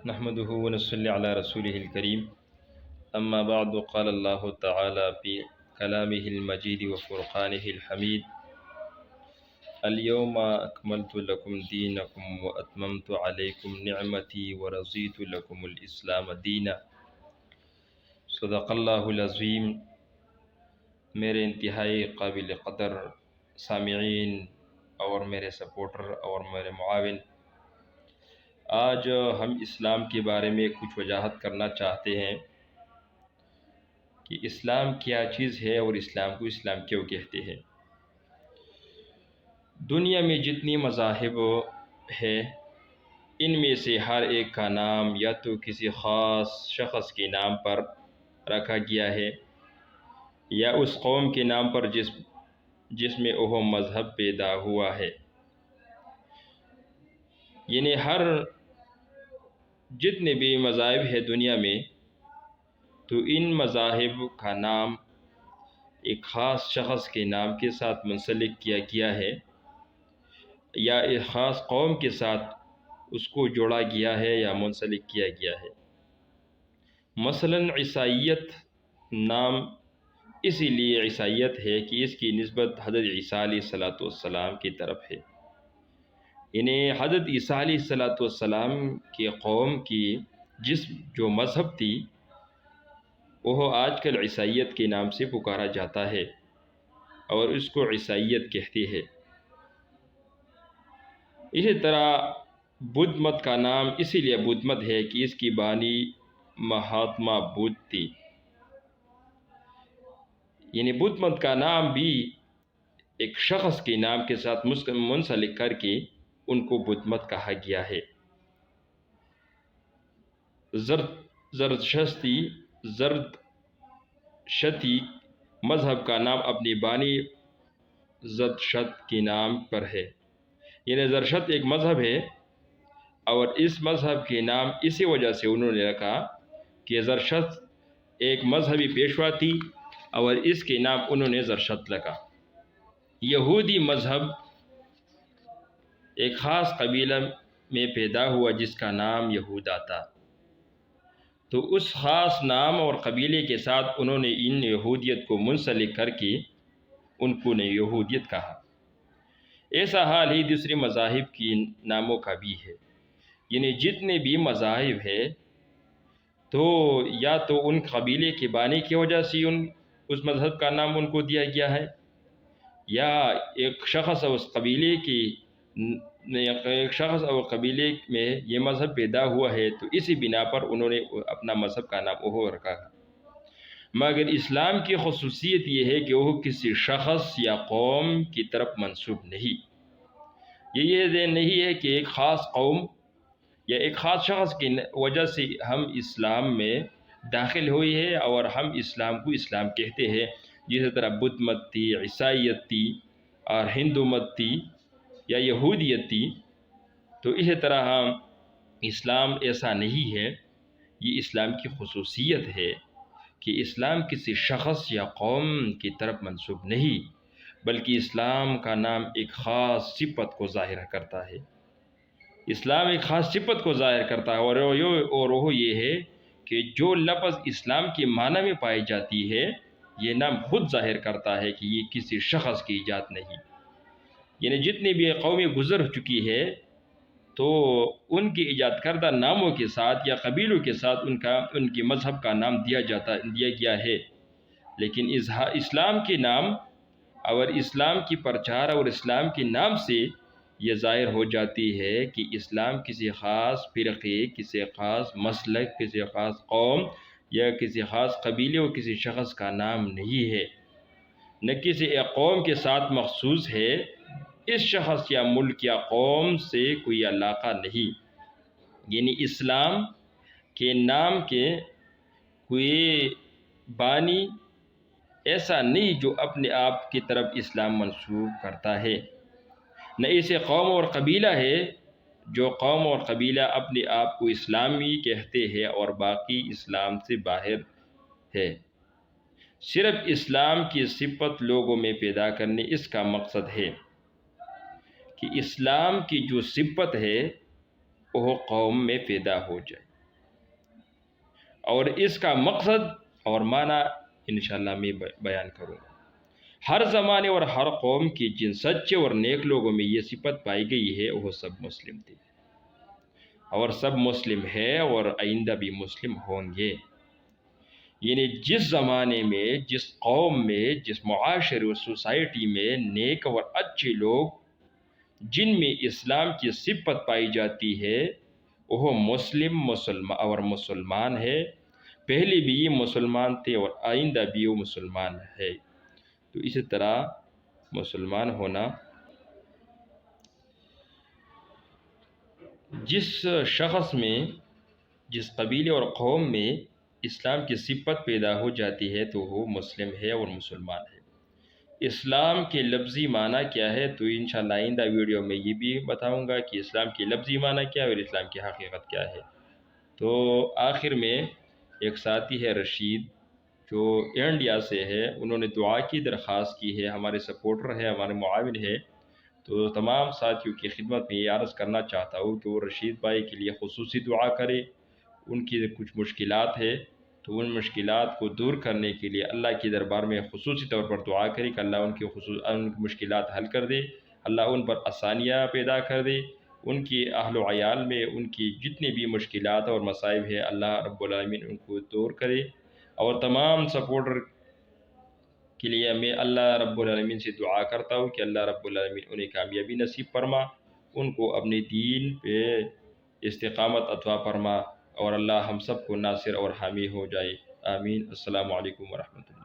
نحمده ونصلي على رسوله الكريم. أما بعد، قال الله تعالى في كلامه المجيد وفرقانه الحميد: اليوم أكملت لكم دينكم وأتممت عليكم نعمتي ورضيت لكم الإسلام دينا. صدق اللہ العظیم۔ میرے انتہائی قابل قدر سامعین اور میرے سپورٹر اور میرے معاون، آج ہم اسلام کے بارے میں کچھ وضاحت کرنا چاہتے ہیں کہ اسلام کیا چیز ہے اور اسلام کو اسلام کیوں کہتے ہیں۔ دنیا میں جتنی مذاہب ہے، ان میں سے ہر ایک کا نام یا تو کسی خاص شخص کے نام پر رکھا گیا ہے یا اس قوم کے نام پر جس میں وہ مذہب پیدا ہوا ہے۔ یعنی ہر جتنے بھی مذاہب ہے دنیا میں، تو ان مذاہب کا نام ایک خاص شخص کے نام کے ساتھ منسلک کیا گیا ہے یا ایک خاص قوم کے ساتھ اس کو جوڑا گیا ہے یا منسلک کیا گیا ہے۔ مثلا عیسائیت نام اسی لیے عیسائیت ہے کہ اس کی نسبت حضرت عیسیٰ علیہ السلام کی طرف ہے۔ یعنی حضرت عیسیٰ علیہ السلام کی قوم کی جو مذہب تھی، وہ آج کل عیسائیت کے نام سے پکارا جاتا ہے اور اس کو عیسائیت کہتے ہیں۔ اسی طرح بدھ مت کا نام اسی لیے بدھ مت ہے کہ اس کی بانی مہاتما بدھ تھی۔ یعنی بدھ مت کا نام بھی ایک شخص کے نام کے ساتھ منسلک کر کے ان کو بدھ مت کہا گیا ہے۔ زرتشتی مذہب کا نام اپنی بانی زرتشت کے نام پر ہے۔ یعنی زرتشت ایک مذہب ہے اور اس مذہب کے نام اسی وجہ سے انہوں نے رکھا کہ زرتشت ایک مذہبی پیشوا تھی اور اس کے نام انہوں نے زرتشت رکھا۔ یہودی مذہب ایک خاص قبیلہ میں پیدا ہوا جس کا نام یہودا تھا، تو اس خاص نام اور قبیلے کے ساتھ انہوں نے ان یہودیت کو منسلک کر کے ان کو نے یہودیت کہا۔ ایسا حال ہی دوسرے مذاہب کی ناموں کا بھی ہے۔ یعنی جتنے بھی مذاہب ہے تو یا تو ان قبیلے کے بانی کی وجہ سے اس مذہب کا نام ان کو دیا گیا ہے، یا ایک شخص اور قبیلے میں یہ مذہب پیدا ہوا ہے تو اسی بنا پر انہوں نے اپنا مذہب کا نام وہ رکھا۔ مگر اسلام کی خصوصیت یہ ہے کہ وہ کسی شخص یا قوم کی طرف منسوب نہیں۔ یہ نہیں ہے کہ ایک خاص قوم یا ایک خاص شخص کی وجہ سے ہم اسلام میں داخل ہوئی ہے اور ہم اسلام کو اسلام کہتے ہیں۔ جس طرح بدھ مت تھی، عیسائیت تھی اور ہندو مت تھی یا یہودیت تھی، تو اسی طرح اسلام ایسا نہیں ہے۔ یہ اسلام کی خصوصیت ہے کہ اسلام کسی شخص یا قوم کی طرف منسوب نہیں، بلکہ اسلام کا نام ایک خاص صفت کو ظاہر کرتا ہے۔ اسلام ایک خاص صفت کو ظاہر کرتا ہے اور وہ یہ ہے کہ جو لفظ اسلام کے معنی میں پائی جاتی ہے، یہ نام خود ظاہر کرتا ہے کہ یہ کسی شخص کی ایجاد نہیں۔ یعنی جتنی بھی قومیں گزر چکی ہے تو ان کی ایجاد کردہ ناموں کے ساتھ یا قبیلوں کے ساتھ ان کی مذہب کا نام دیا گیا ہے، لیکن اسلام کے نام اور اسلام کی پرچار اور اسلام کے نام سے یہ ظاہر ہو جاتی ہے کہ اسلام کسی خاص فرقے، کسی خاص مسلک، کسی خاص قوم یا کسی خاص قبیلے اور کسی شخص کا نام نہیں ہے، نہ کسی ایک قوم کے ساتھ مخصوص ہے۔ اس شخص یا ملک یا قوم سے کوئی علاقہ نہیں۔ یعنی اسلام کے نام کے کوئی بانی ایسا نہیں جو اپنے آپ کی طرف اسلام منسوب کرتا ہے، نہ اسے قوم اور قبیلہ ہے جو قوم اور قبیلہ اپنے آپ کو اسلامی کہتے ہیں اور باقی اسلام سے باہر ہے۔ صرف اسلام کی صفت لوگوں میں پیدا کرنے اس کا مقصد ہے کہ اسلام کی جو صفت ہے وہ قوم میں پیدا ہو جائے۔ اور اس کا مقصد اور معنی انشاءاللہ میں بیان کروں گا۔ ہر زمانے اور ہر قوم کی جن سچے اور نیک لوگوں میں یہ صفت پائی گئی ہے وہ سب مسلم تھے، اور سب مسلم ہے اور آئندہ بھی مسلم ہوں گے۔ یعنی جس زمانے میں، جس قوم میں، جس معاشرے اور سوسائٹی میں نیک اور اچھے لوگ جن میں اسلام کی صفت پائی جاتی ہے وہ مسلم اور مسلمان ہے، پہلے بھی یہ مسلمان تھے اور آئندہ بھی وہ مسلمان ہے۔ تو اسی طرح مسلمان ہونا، جس شخص میں، جس قبیلے اور قوم میں اسلام کی صفت پیدا ہو جاتی ہے تو وہ مسلم ہے اور مسلمان ہے۔ اسلام کے لفظی معنی کیا ہے تو انشاءاللہ آئندہ ویڈیو میں یہ بھی بتاؤں گا کہ اسلام کی لفظی معنی کیا ہے اور اسلام کی حقیقت کیا ہے۔ تو آخر میں ایک ساتھی ہے رشید جو انڈیا سے ہے، انہوں نے دعا کی درخواست کی ہے، ہمارے سپورٹر ہے، ہمارے معاون ہے، تو تمام ساتھیوں کی خدمت میں یہ عرض کرنا چاہتا ہوں کہ وہ رشید بھائی کے لیے خصوصی دعا کرے۔ ان کی کچھ مشکلات ہے تو ان مشکلات کو دور کرنے کے لیے اللہ کے دربار میں خصوصی طور پر دعا کرے کہ اللہ ان کی مشکلات حل کر دے، اللہ ان پر آسانیاں پیدا کر دے، ان کی اہل و عیال میں ان کی جتنی بھی مشکلات اور مصائب ہے اللہ رب العالمین ان کو دور کرے۔ اور تمام سپورٹر کے لیے میں اللہ رب العالمین سے دعا کرتا ہوں کہ اللہ رب العالمین انہیں کامیابی نصیب فرما، ان کو اپنے دین پہ استقامت عطا فرما، اور اللہ ہم سب کو ناصر اور حامی ہو جائے، آمین۔ السلام علیکم ورحمۃ اللہ۔